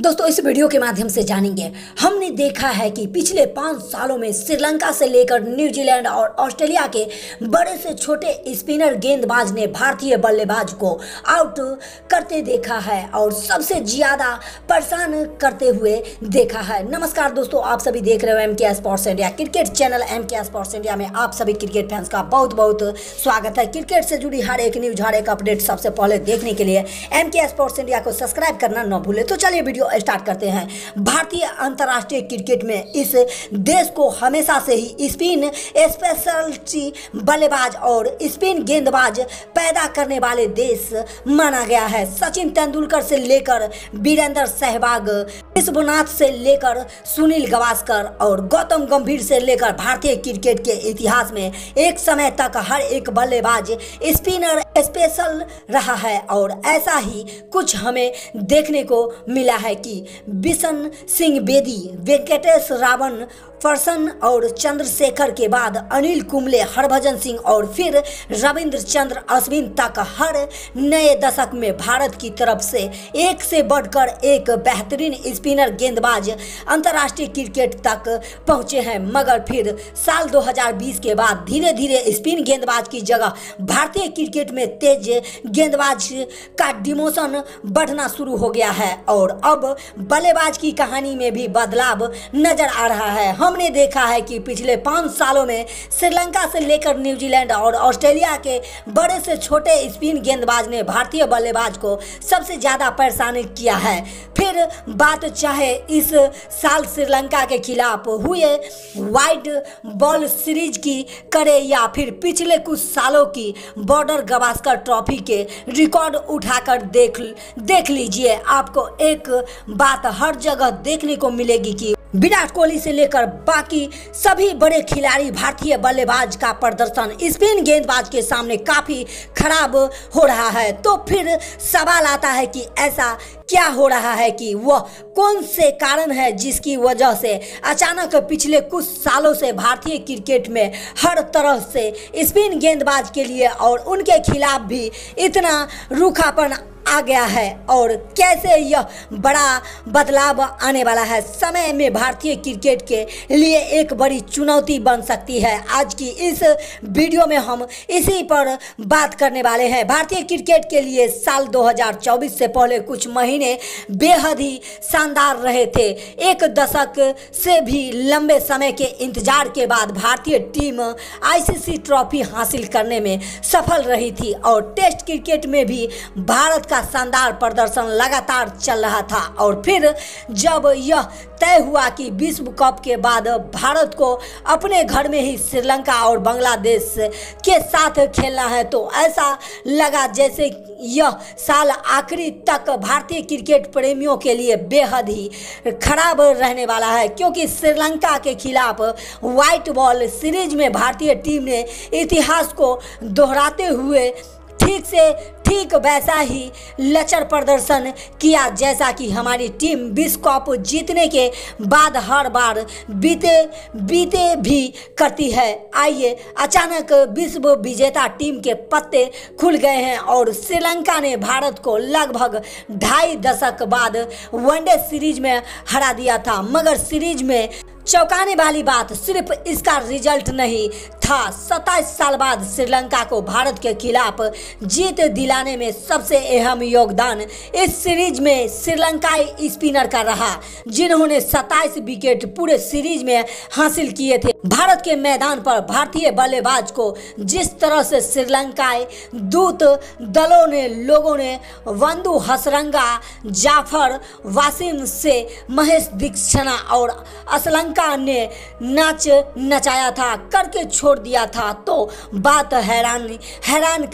दोस्तों इस वीडियो के माध्यम से जानेंगे। हमने देखा है कि पिछले 5 सालों में श्रीलंका से लेकर न्यूजीलैंड और ऑस्ट्रेलिया के बड़े से छोटे स्पिनर गेंदबाज ने भारतीय बल्लेबाज को आउट करते देखा है और सबसे ज्यादा परेशान करते हुए देखा है। नमस्कार दोस्तों, आप सभी देख रहे हो MK sports India cricket channel. MK sports India में आप सभी क्रिकेट फैंस का बहुत बहुत स्वागत है। क्रिकेट से जुड़ी हर एक न्यूज, हर एक अपडेट सबसे पहले देखने के लिए MK स्पोर्ट्स इंडिया को सब्सक्राइब करना न भूले। तो चलिए वीडियो स्टार्ट करते हैं। भारतीय अंतर्राष्ट्रीय क्रिकेट में इस देश को हमेशा से ही स्पिन स्पेशलिटी बल्लेबाज और स्पिन गेंदबाज पैदा करने वाले देश माना गया है। सचिन तेंदुलकर से लेकर वीरेंद्र सहवाग, विश्वनाथ से लेकर सुनील गावस्कर और गौतम गंभीर से लेकर भारतीय क्रिकेट के इतिहास में एक समय तक हर एक बल्लेबाज स्पिनर स्पेशल रहा है और ऐसा ही कुछ हमें देखने को मिला है कि बिशन सिंह बेदी, वेंकटेश रावण फर्सन और चंद्रशेखर के बाद अनिल कुंबले, हरभजन सिंह और फिर रविंद्र चंद्र अश्विन तक हर नए दशक में भारत की तरफ से बढ़कर एक बेहतरीन स्पिनर गेंदबाज अंतर्राष्ट्रीय क्रिकेट तक पहुंचे हैं। मगर फिर साल 2020 के बाद धीरे धीरे स्पिन गेंदबाज की जगह भारतीय क्रिकेट में तेज गेंदबाज का डिमोशन बढ़ना शुरू हो गया है और अब बल्लेबाज की कहानी में भी बदलाव नजर आ रहा है। हमने देखा है कि पिछले 5 सालों में श्रीलंका से लेकर न्यूजीलैंड और ऑस्ट्रेलिया के बड़े से छोटे स्पिन गेंदबाज ने भारतीय बल्लेबाज को सबसे ज्यादा परेशान किया है। फिर बात चाहे इस साल श्रीलंका के खिलाफ हुए वाइड बॉल सीरीज की करे या फिर पिछले कुछ सालों की बॉर्डर गावस्कर ट्रॉफी के रिकॉर्ड उठाकर देख लीजिए। आपको एक बात हर जगह देखने को मिलेगी कि विराट कोहली से लेकर बाकी सभी बड़े खिलाड़ी भारतीय बल्लेबाज का प्रदर्शन स्पिन गेंदबाज के सामने काफी खराब हो रहा है। तो फिर सवाल आता है कि ऐसा क्या हो रहा है कि वह कौन से कारण है जिसकी वजह से अचानक पिछले कुछ सालों से भारतीय क्रिकेट में हर तरह से स्पिन गेंदबाज के लिए और उनके खिलाफ भी इतना रूखापन आ गया है और कैसे यह बड़ा बदलाव आने वाला है। समय में भारतीय क्रिकेट के लिए एक बड़ी चुनौती बन सकती है। आज की इस वीडियो में हम इसी पर बात करने वाले हैं। भारतीय क्रिकेट के लिए साल 2024 से पहले कुछ महीने बेहद ही शानदार रहे थे। एक दशक से भी लंबे समय के इंतजार के बाद भारतीय टीम ICC ट्रॉफी हासिल करने में सफल रही थी और टेस्ट क्रिकेट में भी भारत का शानदार प्रदर्शन लगातार चल रहा था। और फिर जब यह तय हुआ कि विश्व कप के बाद भारत को अपने घर में ही श्रीलंका और बांग्लादेश के साथ खेलना है, तो ऐसा लगा जैसे यह साल आखिरी तक भारतीय क्रिकेट प्रेमियों के लिए बेहद ही खराब रहने वाला है, क्योंकि श्रीलंका के खिलाफ व्हाइट बॉल सीरीज में भारतीय टीम ने इतिहास को दोहराते हुए ठीक वैसा ही लचर प्रदर्शन किया जैसा कि हमारी टीम विश्व कप जीतने के बाद हर बार बीते भी करती है। आइए, अचानक विश्व विजेता टीम के पत्ते खुल गए हैं और श्रीलंका ने भारत को लगभग 2.5 दशक बाद वनडे सीरीज में हरा दिया था। मगर सीरीज में चौंकाने वाली बात सिर्फ इसका रिजल्ट नहीं था। 27 साल बाद श्रीलंका को भारत के खिलाफ जीत दिलाने में सबसे अहम योगदान इस सीरीज में श्रीलंकाई स्पिनर का रहा, जिन्होंने 27 विकेट पूरे सीरीज में हासिल किए थे। भारत के मैदान पर भारतीय बल्लेबाज को जिस तरह से श्रीलंकाई दूत दलों ने लोगों ने वंदु हसरंगा, जाफर वासिम से महेश दीक्षणा और असलंका ने नाच नचाया था, करके छोड़ दिया था, तो बात हैरान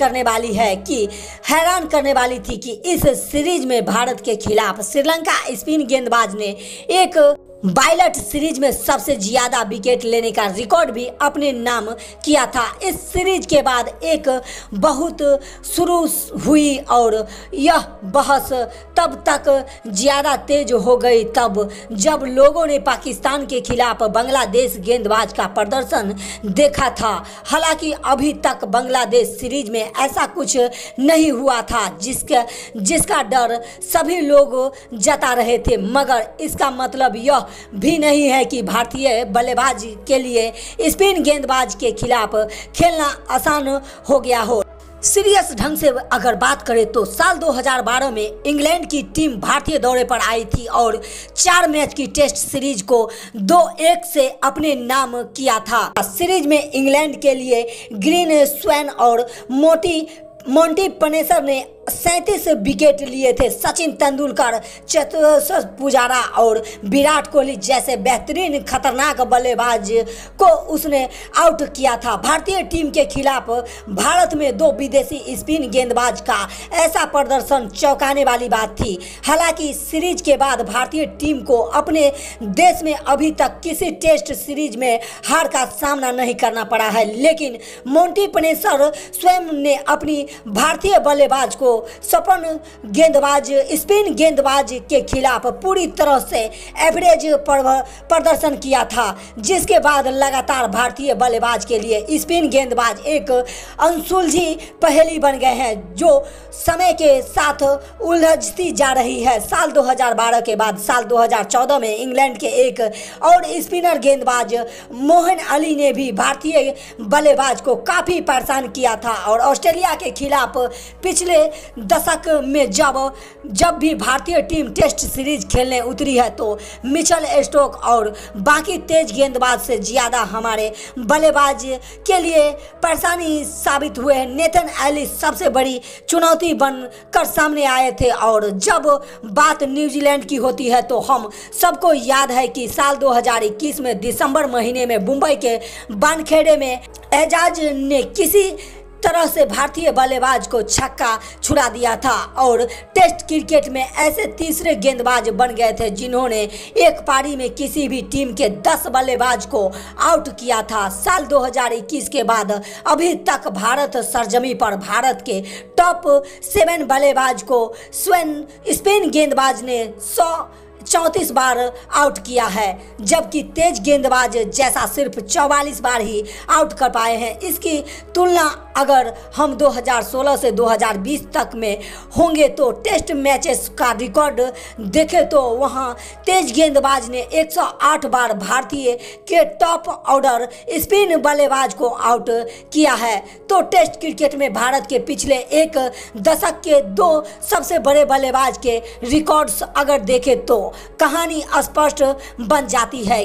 करने वाली थी कि इस सीरीज में भारत के खिलाफ श्रीलंका स्पिन गेंदबाज ने एक पायलट सीरीज में सबसे ज्यादा विकेट लेने का रिकॉर्ड भी अपने नाम किया था। इस सीरीज के बाद एक बहुत शुरू हुई और यह बहस तब तक ज़्यादा तेज हो गई तब जब लोगों ने पाकिस्तान के खिलाफ बांग्लादेश गेंदबाज का प्रदर्शन देखा था। हालांकि अभी तक बांग्लादेश सीरीज में ऐसा कुछ नहीं हुआ था जिसका डर सभी लोग जता रहे थे, मगर इसका मतलब यह भी नहीं है कि भारतीय बल्लेबाज के लिए स्पिन गेंदबाज के खिलाफ खेलना आसान हो गया हो। सीरियस ढंग से अगर बात करें तो साल 2012 में इंग्लैंड की टीम भारतीय दौरे पर आई थी और 4 मैच की टेस्ट सीरीज को 2-1 से अपने नाम किया था। सीरीज में इंग्लैंड के लिए ग्रीन स्वैन और मोंटी पनेसर ने 37 विकेट लिए थे। सचिन तेंदुलकर, चेतेश्वर पुजारा और विराट कोहली जैसे बेहतरीन खतरनाक बल्लेबाज को उसने आउट किया था। भारतीय टीम के खिलाफ भारत में 2 विदेशी स्पिन गेंदबाज का ऐसा प्रदर्शन चौंकाने वाली बात थी। हालांकि सीरीज के बाद भारतीय टीम को अपने देश में अभी तक किसी टेस्ट सीरीज में हार का सामना नहीं करना पड़ा है, लेकिन मोंटी पनेसर स्वयं ने अपनी भारतीय बल्लेबाज को स्पिन गेंदबाज के खिलाफ पूरी तरह से एवरेज प्रदर्शन किया था, जिसके बाद लगातार भारतीय बल्लेबाज के लिए स्पिन गेंदबाज एक अनसुलझी पहेली बन गए हैं जो समय के साथ उलझती जा रही है। साल 2012 के बाद साल 2014 में इंग्लैंड के एक और स्पिनर गेंदबाज मोहन अली ने भी भारतीय बल्लेबाज को काफ़ी परेशान किया था और ऑस्ट्रेलिया के खिलाफ पिछले दशक में जब भी भारतीय टीम टेस्ट सीरीज खेलने उतरी है तो मिचेल स्टोक और बाकी तेज गेंदबाज से ज़्यादा हमारे बल्लेबाज के लिए परेशानी साबित हुए हैं। नेथन एलिस सबसे बड़ी चुनौती बनकर सामने आए थे और जब बात न्यूजीलैंड की होती है तो हम सबको याद है कि साल 2021 में दिसंबर महीने में मुंबई के वानखेड़े में एजाज ने किसी तरह से भारतीय बल्लेबाज को छक्का छुड़ा दिया था और टेस्ट क्रिकेट में ऐसे तीसरे गेंदबाज बन गए थे जिन्होंने एक पारी में किसी भी टीम के 10 बल्लेबाज को आउट किया था। साल 2021 के बाद अभी तक भारत सरजमी पर भारत के टॉप 7 बल्लेबाज को स्पिन गेंदबाज ने 134 बार आउट किया है, जबकि तेज गेंदबाज जैसा सिर्फ 44 बार ही आउट कर पाए हैं। इसकी तुलना अगर हम 2016 से 2020 तक में होंगे तो टेस्ट मैचेस का रिकॉर्ड देखें तो वहां तेज गेंदबाज ने 108 बार भारतीय के टॉप ऑर्डर स्पिन बल्लेबाज को आउट किया है। तो टेस्ट क्रिकेट में भारत के पिछले एक दशक के 2 सबसे बड़े बल्लेबाज के रिकॉर्ड्स अगर देखें तो कहानी स्पष्ट बन जाती है।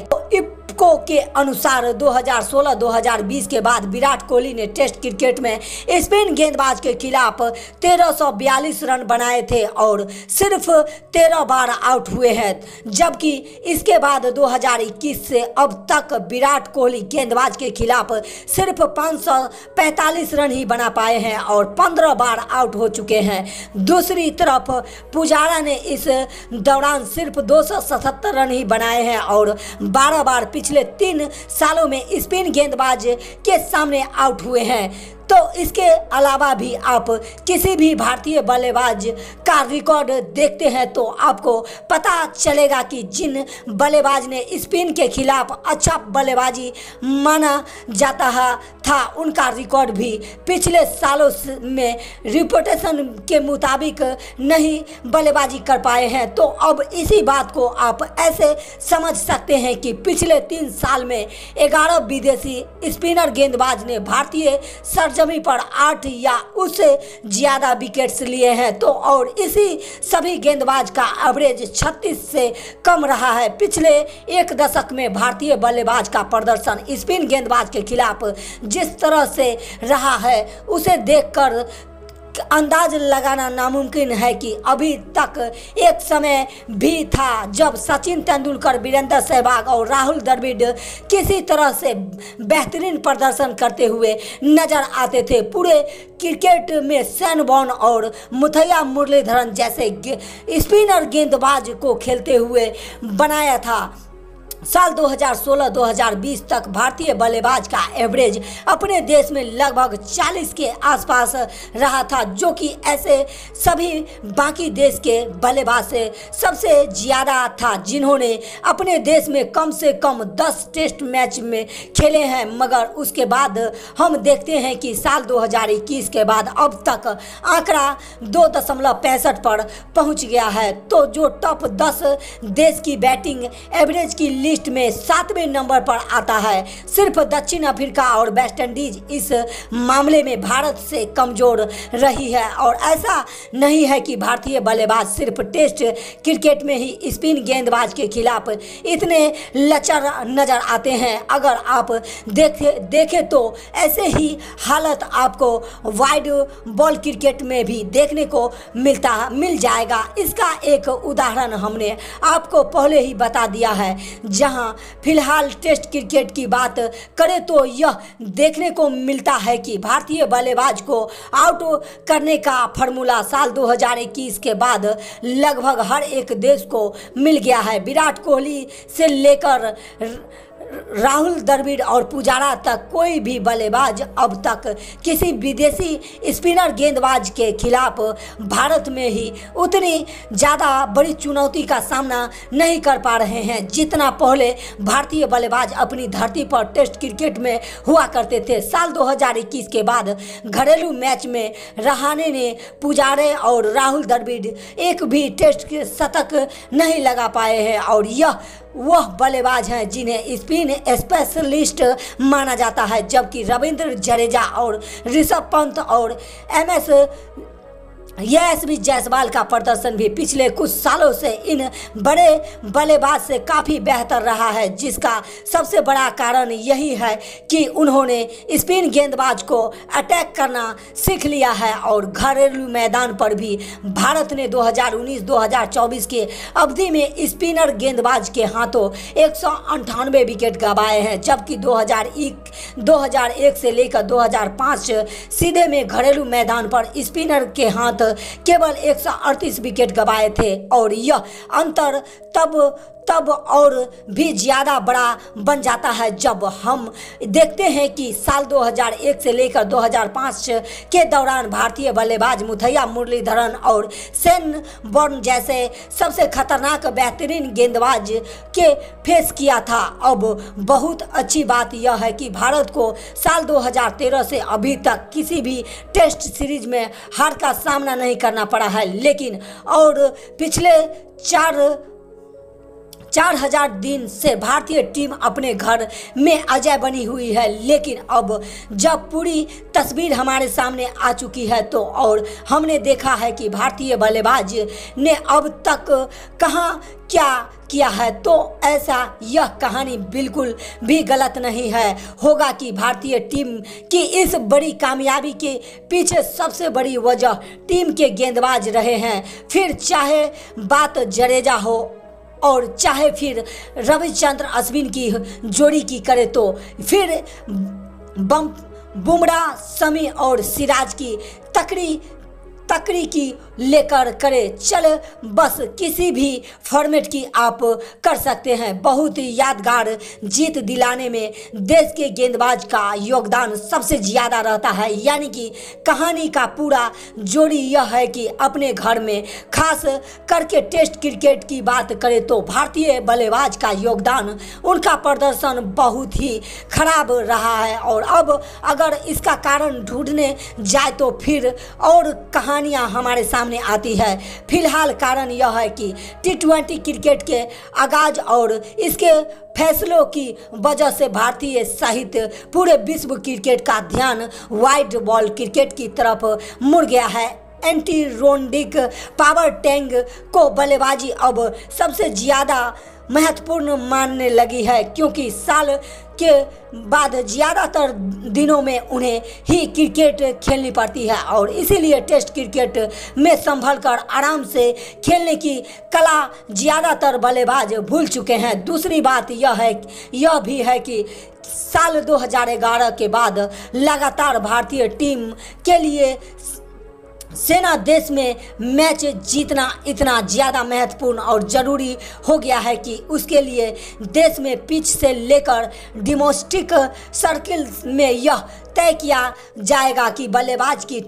इफ्को के अनुसार 2016-2020 के बाद विराट कोहली ने टेस्ट क्रिकेट में स्पिन गेंदबाज के खिलाफ 1342 रन बनाए थे और सिर्फ 13 बार आउट हुए हैं, जबकि इसके बाद 2021 से अब तक विराट कोहली गेंदबाज के खिलाफ सिर्फ 545 रन ही बना पाए हैं और 15 बार आउट हो चुके हैं। दूसरी तरफ पुजारा ने इस दौरान सिर्फ 277 रन ही बनाए हैं और 12 बार पिछले 3 सालों में स्पिन गेंदबाज के सामने आउट हुए हैं। तो इसके अलावा भी आप किसी भी भारतीय बल्लेबाज का रिकॉर्ड देखते हैं तो आपको पता चलेगा कि जिन बल्लेबाज ने स्पिन के खिलाफ अच्छा बल्लेबाजी माना जाता था उनका रिकॉर्ड भी पिछले सालों में रिपोर्टेशन के मुताबिक नहीं बल्लेबाजी कर पाए हैं। तो अब इसी बात को आप ऐसे समझ सकते हैं कि पिछले 3 साल में 11 विदेशी स्पिनर गेंदबाज ने भारतीय सरजमी पर 8 या उससे ज़्यादा विकेट्स लिए हैं। तो और इसी सभी गेंदबाज का एवरेज 36 से कम रहा है। पिछले एक दशक में भारतीय बल्लेबाज का प्रदर्शन स्पिन गेंदबाज के खिलाफ जिस तरह से रहा है उसे देखकर अंदाज लगाना नामुमकिन है कि अभी तक एक समय भी था जब सचिन तेंदुलकर, वीरेंद्र सहवाग और राहुल द्रविड़ किसी तरह से बेहतरीन प्रदर्शन करते हुए नजर आते थे। पूरे क्रिकेट में शेन वॉर्न और मुथैया मुरलीधरन जैसे स्पिनर गेंदबाज को खेलते हुए बनाया था। साल 2016-2020 तक भारतीय बल्लेबाज का एवरेज अपने देश में लगभग 40 के आसपास रहा था, जो कि ऐसे सभी बाकी देश के बल्लेबाज से सबसे ज़्यादा था जिन्होंने अपने देश में कम से कम 10 टेस्ट मैच में खेले हैं। मगर उसके बाद हम देखते हैं कि साल 2021 के बाद अब तक आंकड़ा 2.65 पर पहुंच गया है। तो जो टॉप 10 देश की बैटिंग एवरेज की लिस्ट में 7वें नंबर पर आता है। सिर्फ दक्षिण अफ्रीका और वेस्ट इंडीज इस मामले में भारत से कमजोर रही है। और ऐसा नहीं है कि भारतीय बल्लेबाज सिर्फ टेस्ट क्रिकेट में ही स्पिन गेंदबाज के खिलाफ इतने लचर नजर आते हैं। अगर आप देखें तो ऐसे ही हालत आपको वाइड बॉल क्रिकेट में भी देखने को मिल जाएगा। इसका एक उदाहरण हमने आपको पहले ही बता दिया है। जहां फिलहाल टेस्ट क्रिकेट की बात करें तो यह देखने को मिलता है कि भारतीय बल्लेबाज को आउट करने का फॉर्मूला साल 2021 के बाद लगभग हर एक देश को मिल गया है। विराट कोहली से लेकर राहुल द्रविड़ और पुजारा तक कोई भी बल्लेबाज अब तक किसी विदेशी स्पिनर गेंदबाज के खिलाफ भारत में ही उतनी ज़्यादा बड़ी चुनौती का सामना नहीं कर पा रहे हैं जितना पहले भारतीय बल्लेबाज अपनी धरती पर टेस्ट क्रिकेट में हुआ करते थे। साल 2021 के बाद घरेलू मैच में रहाणे ने पुजारे और राहुल द्रविड़ एक भी टेस्ट के शतक नहीं लगा पाए हैं और यह वह बल्लेबाज हैं जिन्हें स्पिन स्पेशलिस्ट माना जाता है। जबकि रविंद्र जडेजा और ऋषभ पंत और यशस्वी जायसवाल का प्रदर्शन भी पिछले कुछ सालों से इन बड़े बल्लेबाज से काफ़ी बेहतर रहा है, जिसका सबसे बड़ा कारण यही है कि उन्होंने स्पिन गेंदबाज को अटैक करना सीख लिया है। और घरेलू मैदान पर भी भारत ने 2019-2024 के अवधि में स्पिनर गेंदबाज के हाथों 198 विकेट गंवाए हैं, जबकि 2001 से लेकर 2005 सीधे में घरेलू मैदान पर स्पिनर के हाथ केवल 138 विकेट गंवाए थे। और यह अंतर तब और भी ज़्यादा बड़ा बन जाता है जब हम देखते हैं कि साल 2001 से लेकर 2005 के दौरान भारतीय बल्लेबाज मुथैया मुरलीधरन और शेन वॉर्न जैसे सबसे खतरनाक बेहतरीन गेंदबाज के फेस किया था। अब बहुत अच्छी बात यह है कि भारत को साल 2013 से अभी तक किसी भी टेस्ट सीरीज में हार का सामना नहीं करना पड़ा है, लेकिन और पिछले 4000 दिन से भारतीय टीम अपने घर में अजय बनी हुई है। लेकिन अब जब पूरी तस्वीर हमारे सामने आ चुकी है तो और हमने देखा है कि भारतीय बल्लेबाज ने अब तक कहाँ क्या किया है, तो ऐसा यह कहानी बिल्कुल भी गलत नहीं है होगा कि भारतीय टीम की इस बड़ी कामयाबी के पीछे सबसे बड़ी वजह टीम के गेंदबाज रहे हैं। फिर चाहे बात जडेजा हो और चाहे फिर रविचंद्र अश्विन की जोड़ी की करे तो फिर बुमराह, शमी और सिराज की तकड़ी की लेकर करे, चल बस किसी भी फॉर्मेट की आप कर सकते हैं। बहुत ही यादगार जीत दिलाने में देश के गेंदबाज का योगदान सबसे ज़्यादा रहता है। यानी कि कहानी का पूरा जोड़ी यह है कि अपने घर में खास करके टेस्ट क्रिकेट की बात करें तो भारतीय बल्लेबाज का योगदान, उनका प्रदर्शन बहुत ही खराब रहा है। और अब अगर इसका कारण ढूंढने जाए तो फिर और कहानियां हमारे सामने आती है। फिलहाल कारण यह है कि T20 क्रिकेट के आगाज और इसके फैसलों की वजह से भारतीय सहित पूरे विश्व क्रिकेट का ध्यान वाइड बॉल क्रिकेट की तरफ मुड़ गया है। एंटी-रोडिक पावर टैंक को बल्लेबाजी अब सबसे ज़्यादा महत्वपूर्ण मानने लगी है, क्योंकि साल के बाद ज़्यादातर दिनों में उन्हें ही क्रिकेट खेलनी पड़ती है और इसीलिए टेस्ट क्रिकेट में संभल कर आराम से खेलने की कला ज़्यादातर बल्लेबाज भूल चुके हैं। दूसरी बात यह भी है कि साल 2011 के बाद लगातार भारतीय टीम के लिए सेना देश में मैच जीतना इतना ज़्यादा महत्वपूर्ण और ज़रूरी हो गया है कि उसके लिए देश में पिच से लेकर डोमेस्टिक सर्किल में यह तय किया जाएगा कि बल्लेबाज की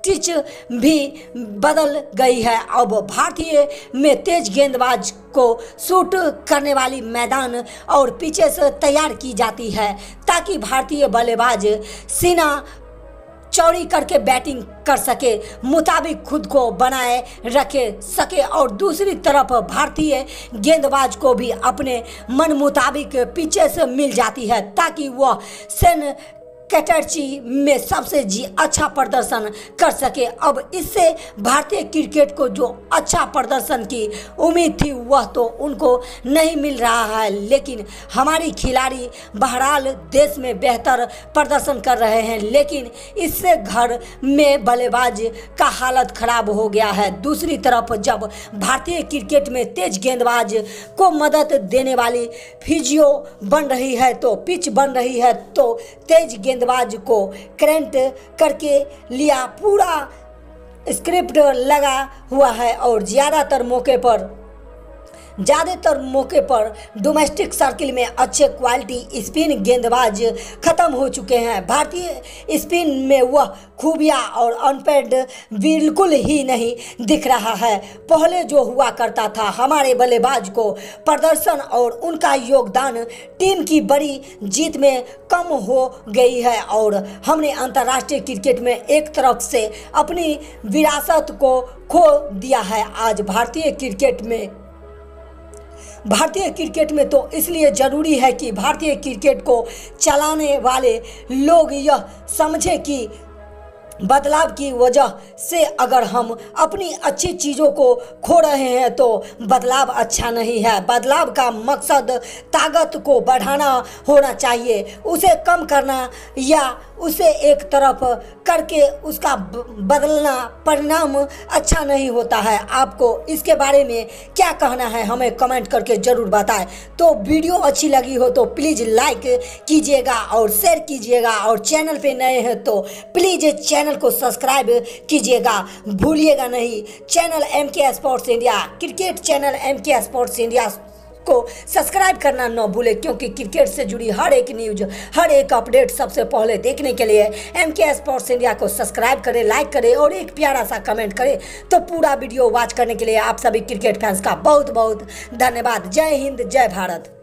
पिच भी बदल गई है। अब भारतीय में तेज गेंदबाज को शूट करने वाली मैदान और पिचेस तैयार की जाती है ताकि भारतीय बल्लेबाज सीना चौड़ी करके बैटिंग कर सके, मुताबिक खुद को बनाए रखे सके और दूसरी तरफ भारतीय गेंदबाज को भी अपने मन मुताबिक पिचेस मिल जाती है ताकि वह सेन कैटेगरी में सबसे अच्छा प्रदर्शन कर सके। अब इससे भारतीय क्रिकेट को जो अच्छा प्रदर्शन की उम्मीद थी वह तो उनको नहीं मिल रहा है, लेकिन हमारी खिलाड़ी बहरहाल देश में बेहतर प्रदर्शन कर रहे हैं, लेकिन इससे घर में बल्लेबाज का हालत खराब हो गया है। दूसरी तरफ जब भारतीय क्रिकेट में तेज गेंदबाज को मदद देने वाली फिजियो बन रही है तो पिच बन रही है तो तेज गेंदबाज को करेंट करके लिया पूरा स्क्रिप्ट लगा हुआ है और ज़्यादातर मौके पर डोमेस्टिक सर्किल में अच्छे क्वालिटी स्पिन गेंदबाज खत्म हो चुके हैं। भारतीय स्पिन में वह खूबियाँ और अनपेड बिल्कुल ही नहीं दिख रहा है। पहले जो हुआ करता था, हमारे बल्लेबाज को प्रदर्शन और उनका योगदान टीम की बड़ी जीत में कम हो गई है और हमने अंतर्राष्ट्रीय क्रिकेट में एक तरफ से अपनी विरासत को खो दिया है। आज भारतीय क्रिकेट में तो इसलिए ज़रूरी है कि भारतीय क्रिकेट को चलाने वाले लोग यह समझें कि बदलाव की वजह से अगर हम अपनी अच्छी चीज़ों को खो रहे हैं तो बदलाव अच्छा नहीं है। बदलाव का मकसद ताकत को बढ़ाना होना चाहिए, उसे कम करना या उसे एक तरफ करके उसका बदलना परिणाम अच्छा नहीं होता है। आपको इसके बारे में क्या कहना है हमें कमेंट करके ज़रूर बताएं। तो वीडियो अच्छी लगी हो तो प्लीज़ लाइक कीजिएगा और शेयर कीजिएगा और चैनल पे नए हैं तो प्लीज़ चैनल को सब्सक्राइब कीजिएगा, भूलिएगा नहीं। Channel MK sports India, cricket channel MK sports India को सब्सक्राइब करना न भूले, क्योंकि क्रिकेट से जुड़ी हर एक न्यूज, हर एक अपडेट सबसे पहले देखने के लिए MK स्पोर्ट्स इंडिया को सब्सक्राइब करें, लाइक करें और एक प्यारा सा कमेंट करें। तो पूरा वीडियो वॉच करने के लिए आप सभी क्रिकेट फैंस का बहुत बहुत धन्यवाद। जय हिंद, जय भारत।